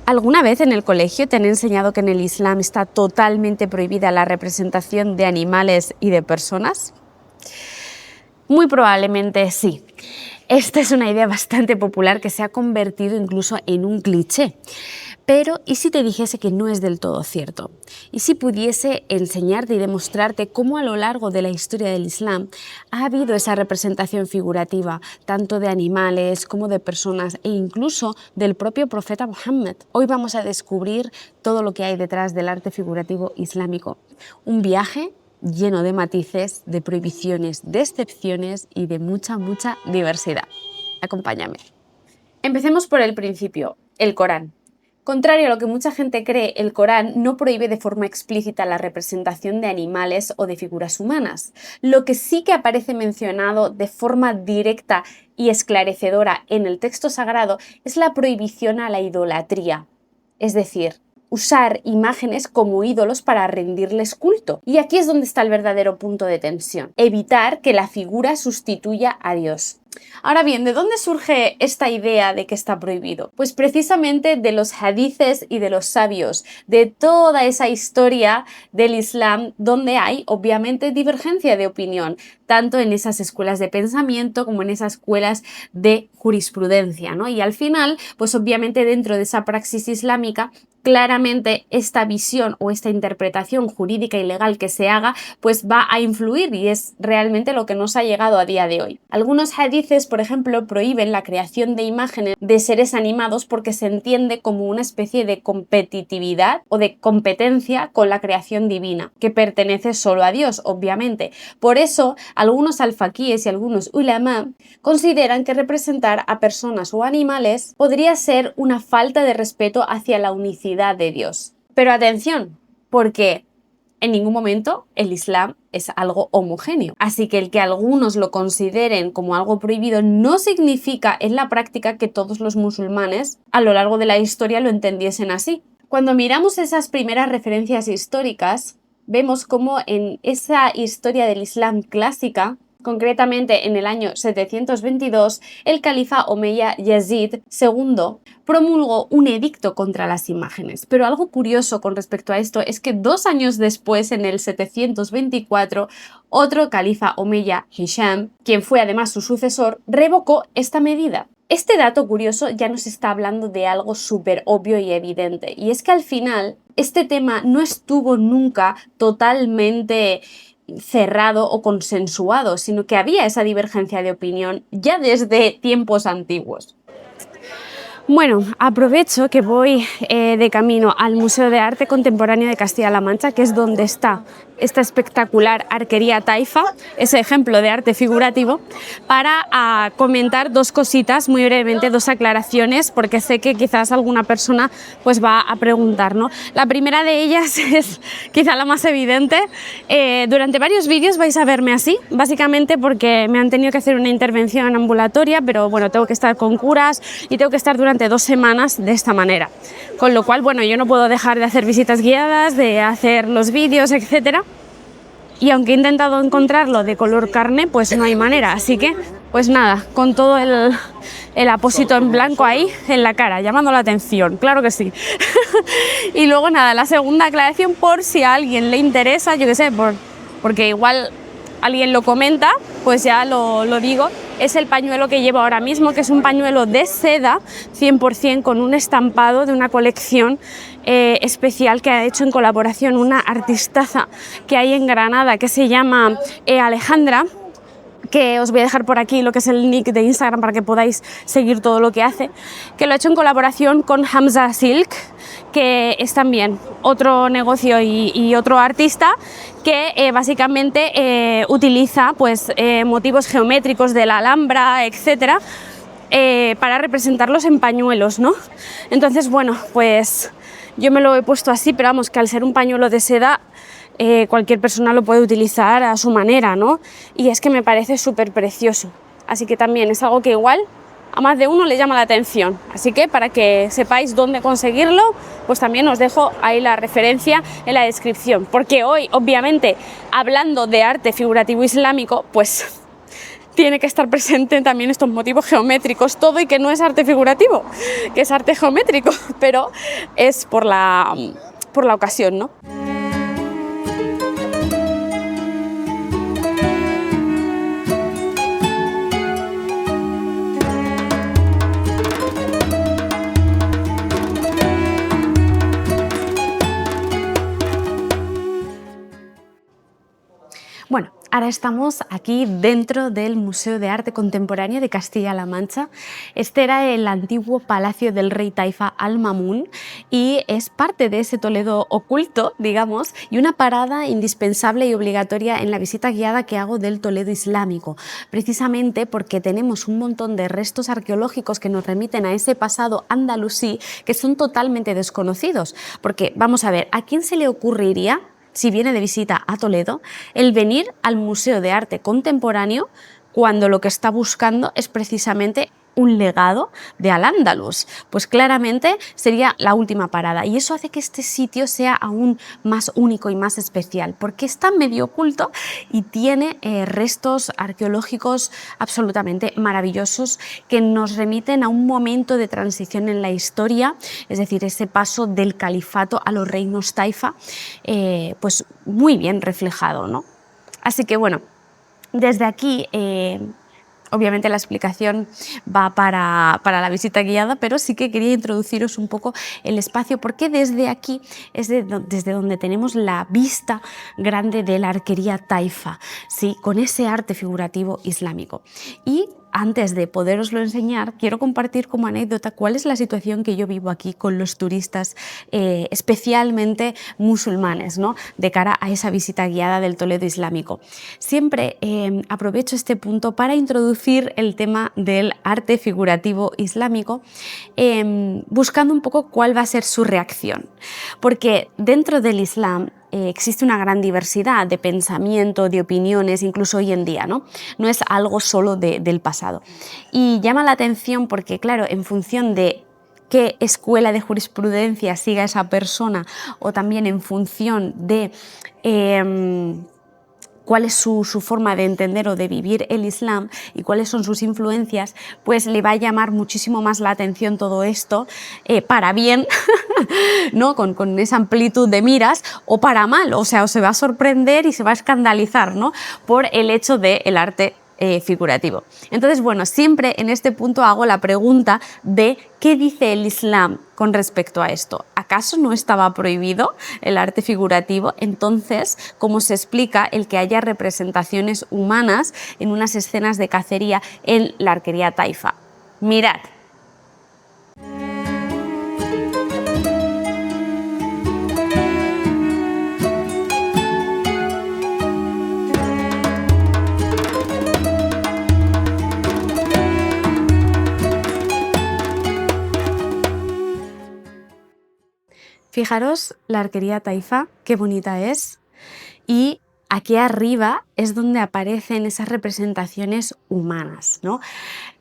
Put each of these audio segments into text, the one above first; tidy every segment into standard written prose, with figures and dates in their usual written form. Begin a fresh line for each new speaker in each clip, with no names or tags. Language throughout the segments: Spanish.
¿Alguna vez en el colegio te han enseñado que en el Islam está totalmente prohibida la representación de animales y de personas? Muy probablemente sí. Esta es una idea bastante popular que se ha convertido incluso en un cliché. Pero, ¿y si te dijese que no es del todo cierto? ¿Y si pudiese enseñarte y demostrarte cómo a lo largo de la historia del Islam ha habido esa representación figurativa, tanto de animales como de personas e incluso del propio profeta Muhammad? Hoy vamos a descubrir todo lo que hay detrás del arte figurativo islámico. Un viaje lleno de matices, de prohibiciones, de excepciones y de mucha diversidad. Acompáñame. Empecemos por el principio, el Corán. Contrario a lo que mucha gente cree, el Corán no prohíbe de forma explícita la representación de animales o de figuras humanas. Lo que sí que aparece mencionado de forma directa y esclarecedora en el texto sagrado es la prohibición a la idolatría, es decir, usar imágenes como ídolos para rendirles culto. Y aquí es donde está el verdadero punto de tensión: evitar que la figura sustituya a Dios. Ahora bien, ¿de dónde surge esta idea de que está prohibido? Pues precisamente de los hadices y de los sabios, de toda esa historia del Islam donde hay obviamente divergencia de opinión, tanto en esas escuelas de pensamiento como en esas escuelas de jurisprudencia, ¿no? Y al final, pues obviamente dentro de esa praxis islámica, claramente esta visión o esta interpretación jurídica y legal que se haga pues va a influir, y es realmente lo que nos ha llegado a día de hoy. Algunos hadices, por ejemplo, prohíben la creación de imágenes de seres animados porque se entiende como una especie de competitividad o de competencia con la creación divina, que pertenece solo a Dios, obviamente. Por eso, algunos alfaquíes y algunos ulama consideran que representar a personas o animales podría ser una falta de respeto hacia la unicidad de Dios. Pero atención, porque en ningún momento el Islam es algo homogéneo. Así que el que algunos lo consideren como algo prohibido no significa en la práctica que todos los musulmanes a lo largo de la historia lo entendiesen así. Cuando miramos esas primeras referencias históricas, vemos cómo en esa historia del Islam clásica, concretamente en el año 722, el califa omeya Yazid II promulgó un edicto contra las imágenes. Pero algo curioso con respecto a esto es que 2 años después, en el 724, otro califa omeya, Hisham, quien fue además su sucesor, revocó esta medida. Este dato curioso ya nos está hablando de algo súper obvio y evidente, y es que al final este tema no estuvo nunca totalmente cerrado o consensuado, sino que había esa divergencia de opinión ya desde tiempos antiguos. Bueno, aprovecho que voy de camino al Museo de Arte Contemporáneo de Castilla-La Mancha, que es donde está esta espectacular arquería taifa, ese ejemplo de arte figurativo, para comentar 2 cositas muy brevemente, 2 aclaraciones, porque sé que quizás alguna persona pues va a preguntar, ¿no? La primera de ellas es quizá la más evidente. Durante varios vídeos vais a verme así, básicamente porque me han tenido que hacer una intervención ambulatoria, pero bueno, tengo que estar con curas y tengo que estar durante 2 semanas de esta manera, con lo cual, bueno, yo no puedo dejar de hacer visitas guiadas, de hacer los vídeos, etcétera. Y aunque he intentado encontrarlo de color carne, pues no hay manera, así que pues nada, con todo el apósito en blanco ahí en la cara, llamando la atención, claro que sí. Y luego nada, la segunda aclaración, por si a alguien le interesa, yo qué sé, porque igual alguien lo comenta, pues ya lo digo, es el pañuelo que llevo ahora mismo, que es un pañuelo de seda 100% con un estampado de una colección especial que ha hecho en colaboración una artistaza que hay en Granada que se llama Alejandra, que os voy a dejar por aquí lo que es el nick de Instagram para que podáis seguir todo lo que hace, que lo ha hecho en colaboración con Hamza Silk, que es también otro negocio y otro artista que básicamente utiliza pues, motivos geométricos de la Alhambra, etcétera, para representarlos en pañuelos, ¿no? Entonces, bueno, pues yo me lo he puesto así, pero vamos, que al ser un pañuelo de seda, cualquier persona lo puede utilizar a su manera, ¿no? Y es que me parece súper precioso. Así que también es algo que igual a más de uno le llama la atención. Así que para que sepáis dónde conseguirlo, pues también os dejo ahí la referencia en la descripción. Porque hoy, obviamente, hablando de arte figurativo islámico, pues tiene que estar presente también estos motivos geométricos, todo, y que no es arte figurativo, que es arte geométrico, pero es por la ocasión, ¿no? Bueno, ahora estamos aquí dentro del Museo de Arte Contemporáneo de Castilla-La Mancha. Este era el antiguo palacio del rey Taifa Al-Mamun y es parte de ese Toledo oculto, digamos, y una parada indispensable y obligatoria en la visita guiada que hago del Toledo islámico, precisamente porque tenemos un montón de restos arqueológicos que nos remiten a ese pasado andalusí que son totalmente desconocidos. Porque, vamos a ver, ¿a quién se le ocurriría, si viene de visita a Toledo, el venir al Museo de Arte Contemporáneo cuando lo que está buscando es precisamente un legado de Al-Ándalus? Pues claramente sería la última parada, y eso hace que este sitio sea aún más único y más especial, porque está medio oculto y tiene restos arqueológicos absolutamente maravillosos que nos remiten a un momento de transición en la historia, es decir, ese paso del califato a los reinos taifa, pues muy bien reflejado, ¿no? Así que bueno, desde aquí obviamente la explicación va para la guiada, pero sí que quería introduciros un poco el espacio, porque desde aquí es desde donde tenemos la vista grande de la arquería taifa, ¿sí? Con ese arte figurativo islámico. Y antes de poderoslo enseñar, quiero compartir como anécdota cuál es la situación que yo vivo aquí con los turistas, especialmente musulmanes, ¿no? De cara a esa visita guiada del Toledo islámico. Siempre aprovecho este punto para introducir el tema del arte figurativo islámico, buscando un poco cuál va a ser su reacción. Porque dentro del Islam existe una gran diversidad de pensamiento, de opiniones, incluso hoy en día, ¿no? No es algo solo del pasado. Y llama la atención porque, claro, en función de qué escuela de jurisprudencia siga esa persona, o también en función de cuál es su forma de entender o de vivir el Islam y cuáles son sus influencias, pues le va a llamar muchísimo más la atención todo esto, para bien, ¿no? Con esa amplitud de miras, o para mal, o sea, o se va a sorprender y se va a escandalizar, ¿no? Por el hecho del arte figurativo. Entonces, bueno, siempre en este punto hago la pregunta de ¿qué dice el Islam con respecto a esto? ¿Acaso no estaba prohibido el arte figurativo? Entonces, ¿cómo se explica el que haya representaciones humanas en unas escenas de cacería en la arquería taifa? Mirad. Fijaros la arquería taifa, qué bonita es, y aquí arriba es donde aparecen esas representaciones humanas, ¿no?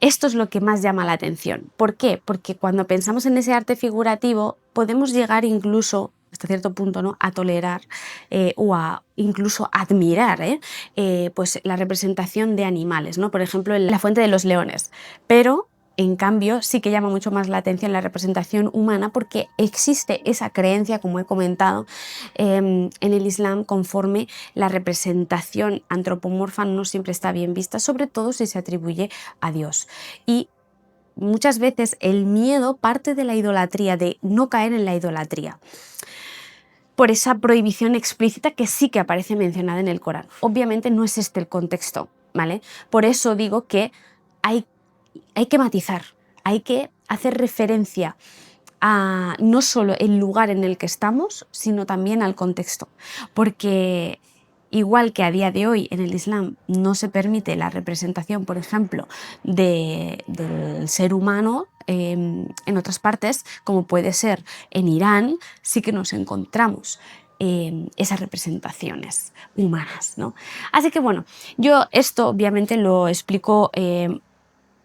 Esto es lo que más llama la atención. ¿Por qué? Porque cuando pensamos en ese arte figurativo podemos llegar incluso, hasta cierto punto, ¿no?, a tolerar o a incluso admirar pues la representación de animales, ¿no? Por ejemplo, en la Fuente de los Leones. Pero en cambio, sí que llama mucho más la atención la representación humana, porque existe esa creencia, como he comentado, en el Islam, conforme la representación antropomorfa no siempre está bien vista, sobre todo si se atribuye a Dios. Y muchas veces el miedo parte de la idolatría, de no caer en la idolatría, por esa prohibición explícita que sí que aparece mencionada en el Corán. Obviamente no es este el contexto, ¿vale? Por eso digo que hay que matizar, hay que hacer referencia a no solo el lugar en el que estamos, sino también al contexto, porque igual que a día de hoy en el Islam no se permite la representación, por ejemplo, del ser humano en otras partes, como puede ser en Irán, sí que nos encontramos esas representaciones humanas, ¿no? Así que bueno, yo esto obviamente lo explico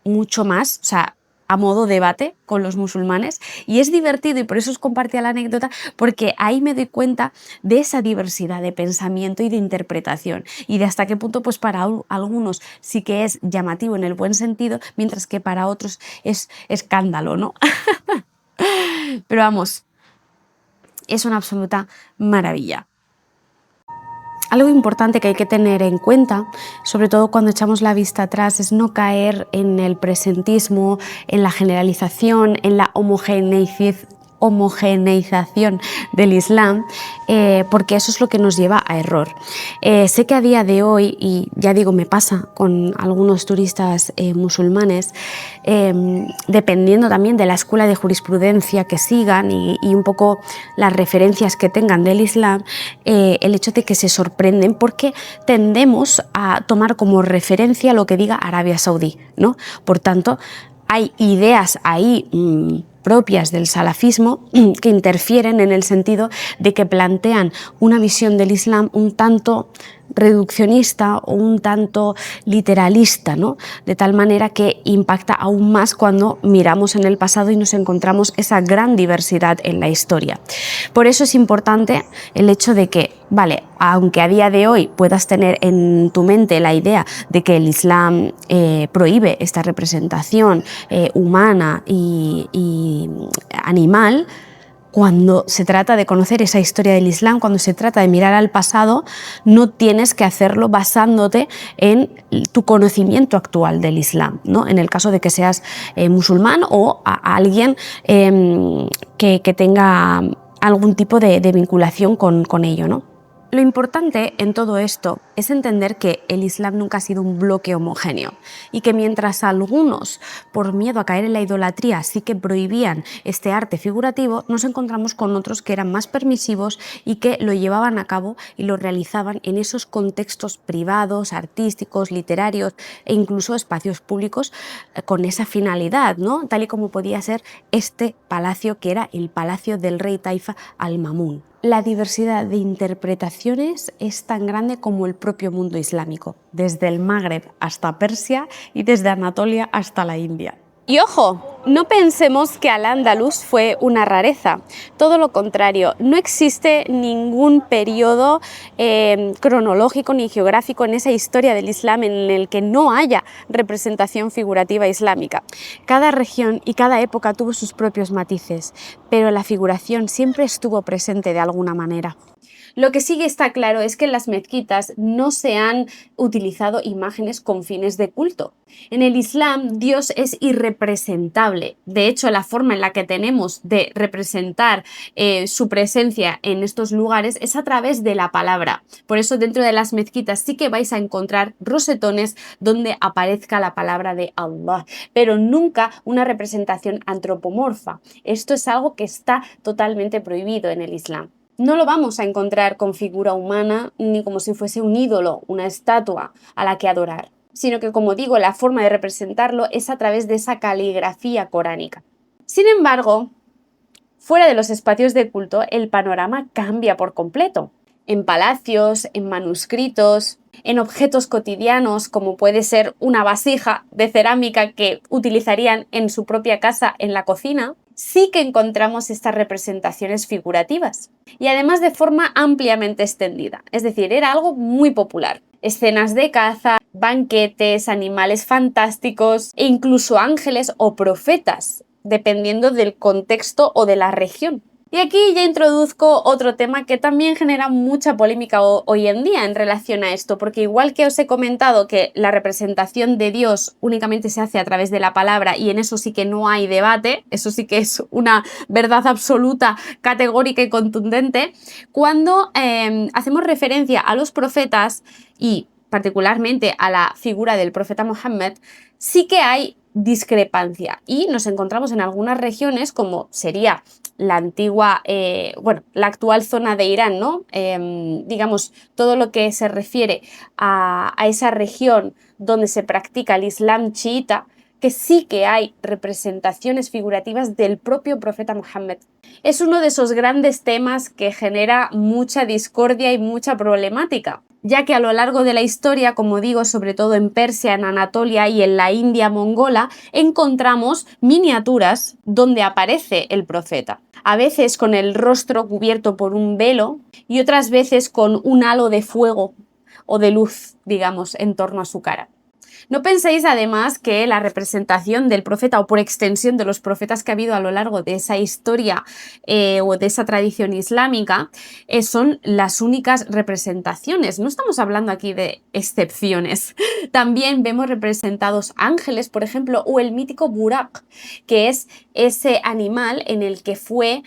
mucho más, o sea, a modo debate con los musulmanes, y es divertido, y por eso os compartía la anécdota, porque ahí me doy cuenta de esa diversidad de pensamiento y de interpretación, y de hasta qué punto pues para algunos sí que es llamativo en el buen sentido, mientras que para otros es escándalo, ¿no? Pero vamos, es una absoluta maravilla. Algo importante que hay que tener en cuenta, sobre todo cuando echamos la vista atrás, es no caer en el presentismo, en la generalización, en la homogeneización del Islam, porque eso es lo que nos lleva a error. Sé que a día de hoy, y ya digo, me pasa con algunos turistas musulmanes, dependiendo también de la escuela de jurisprudencia que sigan y un poco las referencias que tengan del Islam, el hecho de que se sorprenden porque tendemos a tomar como referencia lo que diga Arabia Saudí, ¿no? Por tanto, hay ideas ahí propias del salafismo que interfieren en el sentido de que plantean una visión del Islam un tanto reduccionista o un tanto literalista, ¿no? De tal manera que impacta aún más cuando miramos en el pasado y nos encontramos esa gran diversidad en la historia. Por eso es importante el hecho de que, vale, aunque a día de hoy puedas tener en tu mente la idea de que el Islam prohíbe esta representación humana y animal, cuando se trata de conocer esa historia del Islam, cuando se trata de mirar al pasado, no tienes que hacerlo basándote en tu conocimiento actual del Islam, ¿no? En el caso de que seas musulmán o a alguien que tenga algún tipo de vinculación con ello, ¿no? Lo importante en todo esto es entender que el Islam nunca ha sido un bloque homogéneo y que mientras algunos, por miedo a caer en la idolatría, sí que prohibían este arte figurativo, nos encontramos con otros que eran más permisivos y que lo llevaban a cabo y lo realizaban en esos contextos privados, artísticos, literarios e incluso espacios públicos con esa finalidad, ¿no? Tal y como podía ser este palacio que era el palacio del rey Taifa al-Mamun. La diversidad de interpretaciones es tan grande como el propio mundo islámico, desde el Magreb hasta Persia y desde Anatolia hasta la India. Y ojo, no pensemos que Al-Ándalus fue una rareza, todo lo contrario, no existe ningún periodo cronológico ni geográfico en esa historia del Islam en el que no haya representación figurativa islámica. Cada región y cada época tuvo sus propios matices, pero la figuración siempre estuvo presente de alguna manera. Lo que sí que está claro es que en las mezquitas no se han utilizado imágenes con fines de culto. En el Islam, Dios es irrepresentable. De hecho, la forma en la que tenemos de representar su presencia en estos lugares es a través de la palabra. Por eso, dentro de las mezquitas sí que vais a encontrar rosetones donde aparezca la palabra de Allah, pero nunca una representación antropomorfa. Esto es algo que está totalmente prohibido en el Islam. No lo vamos a encontrar con figura humana ni como si fuese un ídolo, una estatua a la que adorar, sino que, como digo, la forma de representarlo es a través de esa caligrafía coránica. Sin embargo, fuera de los espacios de culto, el panorama cambia por completo. En palacios, en manuscritos, en objetos cotidianos como puede ser una vasija de cerámica que utilizarían en su propia casa en la cocina, sí que encontramos estas representaciones figurativas y además de forma ampliamente extendida, es decir, era algo muy popular. Escenas de caza, banquetes, animales fantásticos e incluso ángeles o profetas, dependiendo del contexto o de la región. Y aquí ya introduzco otro tema que también genera mucha polémica hoy en día en relación a esto, porque igual que os he comentado que la representación de Dios únicamente se hace a través de la palabra y en eso sí que no hay debate, eso sí que es una verdad absoluta, categórica y contundente, cuando hacemos referencia a los profetas y particularmente a la figura del profeta Mohammed, sí que hay discrepancia y nos encontramos en algunas regiones como sería la antigua, la actual zona de Irán, ¿no? Digamos, todo lo que se refiere a esa región donde se practica el Islam chiita, que sí que hay representaciones figurativas del propio profeta Mohammed. Es uno de esos grandes temas que genera mucha discordia y mucha problemática, ya que a lo largo de la historia, como digo, sobre todo en Persia, en Anatolia y en la India mongola, encontramos miniaturas donde aparece el profeta. A veces con el rostro cubierto por un velo y otras veces con un halo de fuego o de luz, digamos, en torno a su cara. No penséis además que la representación del profeta o por extensión de los profetas que ha habido a lo largo de esa historia o de esa tradición islámica son las únicas representaciones. No estamos hablando aquí de excepciones. También vemos representados ángeles, por ejemplo, o el mítico Burak, que es ese animal en el que fue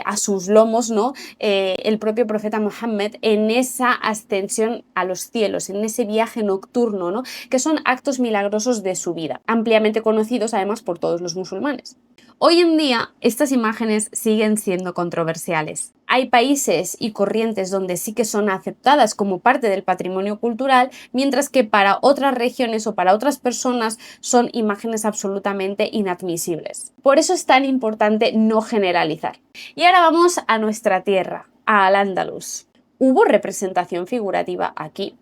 a sus lomos, ¿no? El propio profeta Mohammed en esa ascensión a los cielos, en ese viaje nocturno, ¿no? Que son actos milagrosos de su vida, ampliamente conocidos además por todos los musulmanes. Hoy en día estas imágenes siguen siendo controversiales. Hay países y corrientes donde sí que son aceptadas como parte del patrimonio cultural, mientras que para otras regiones o para otras personas son imágenes absolutamente inadmisibles. Por eso es tan importante no generalizar. Y ahora vamos a nuestra tierra, a Al-Ándalus. ¿Hubo representación figurativa aquí?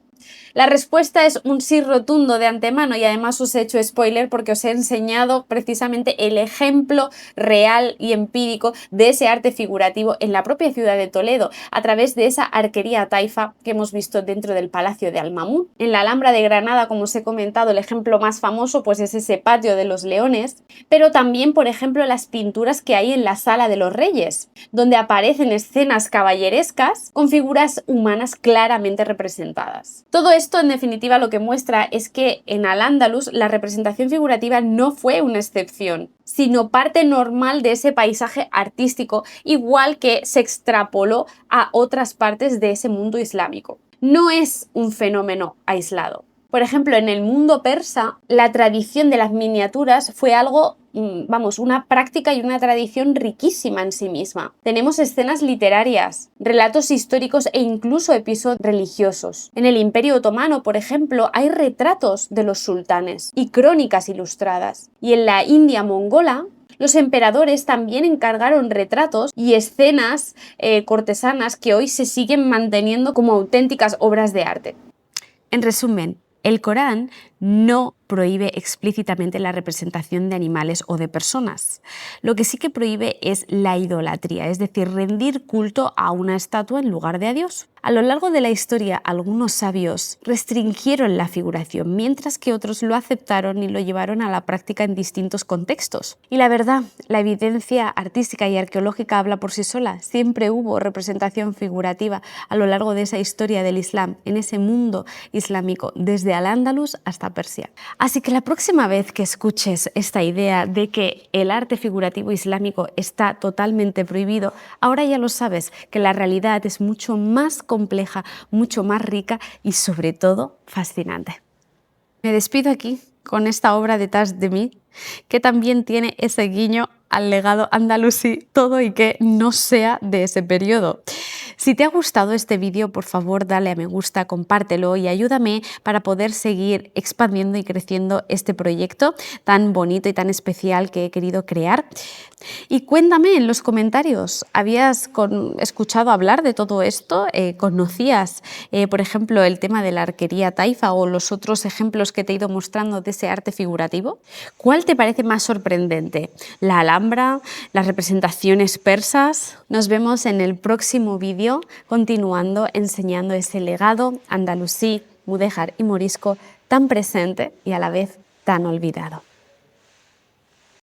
La respuesta es un sí rotundo de antemano y además os he hecho spoiler porque os he enseñado precisamente el ejemplo real y empírico de ese arte figurativo en la propia ciudad de Toledo a través de esa arquería taifa que hemos visto dentro del Palacio de Al-Mamun. En la Alhambra de Granada, como os he comentado, el ejemplo más famoso pues es ese patio de los leones, pero también, por ejemplo, las pinturas que hay en la Sala de los Reyes, donde aparecen escenas caballerescas con figuras humanas claramente representadas. Todo esto, en definitiva, lo que muestra es que en Al-Ándalus la representación figurativa no fue una excepción, sino parte normal de ese paisaje artístico, igual que se extrapoló a otras partes de ese mundo islámico. No es un fenómeno aislado. Por ejemplo, en el mundo persa, la tradición de las miniaturas fue algo, una práctica y una tradición riquísima en sí misma. Tenemos escenas literarias, relatos históricos e incluso episodios religiosos. En el Imperio Otomano, por ejemplo, hay retratos de los sultanes y crónicas ilustradas. Y en la India mongola, los emperadores también encargaron retratos y escenas cortesanas que hoy se siguen manteniendo como auténticas obras de arte. En resumen, el Corán no prohíbe explícitamente la representación de animales o de personas. Lo que sí que prohíbe es la idolatría, es decir, rendir culto a una estatua en lugar de a Dios. A lo largo de la historia, algunos sabios restringieron la figuración, mientras que otros lo aceptaron y lo llevaron a la práctica en distintos contextos. Y la verdad, la evidencia artística y arqueológica habla por sí sola. Siempre hubo representación figurativa a lo largo de esa historia del Islam, en ese mundo islámico, desde Al-Ándalus hasta Persia. Así que la próxima vez que escuches esta idea de que el arte figurativo islámico está totalmente prohibido, ahora ya lo sabes, que la realidad es mucho más compleja, mucho más rica y sobre todo fascinante. Me despido aquí con esta obra detrás de mí, que también tiene ese guiño al legado andalusí, todo y que no sea de ese periodo. Si te ha gustado este vídeo, por favor dale a me gusta, compártelo y ayúdame para poder seguir expandiendo y creciendo este proyecto tan bonito y tan especial que he querido crear. Y cuéntame en los comentarios, ¿habías escuchado hablar de todo esto? ¿Conocías, por ejemplo, el tema de la arquería taifa o los otros ejemplos que te he ido mostrando de ese arte figurativo? ¿Cuál te parece más sorprendente? ¿La Alhambra? ¿Las representaciones persas? Nos vemos en el próximo vídeo continuando enseñando ese legado andalusí, mudéjar y morisco tan presente y a la vez tan olvidado.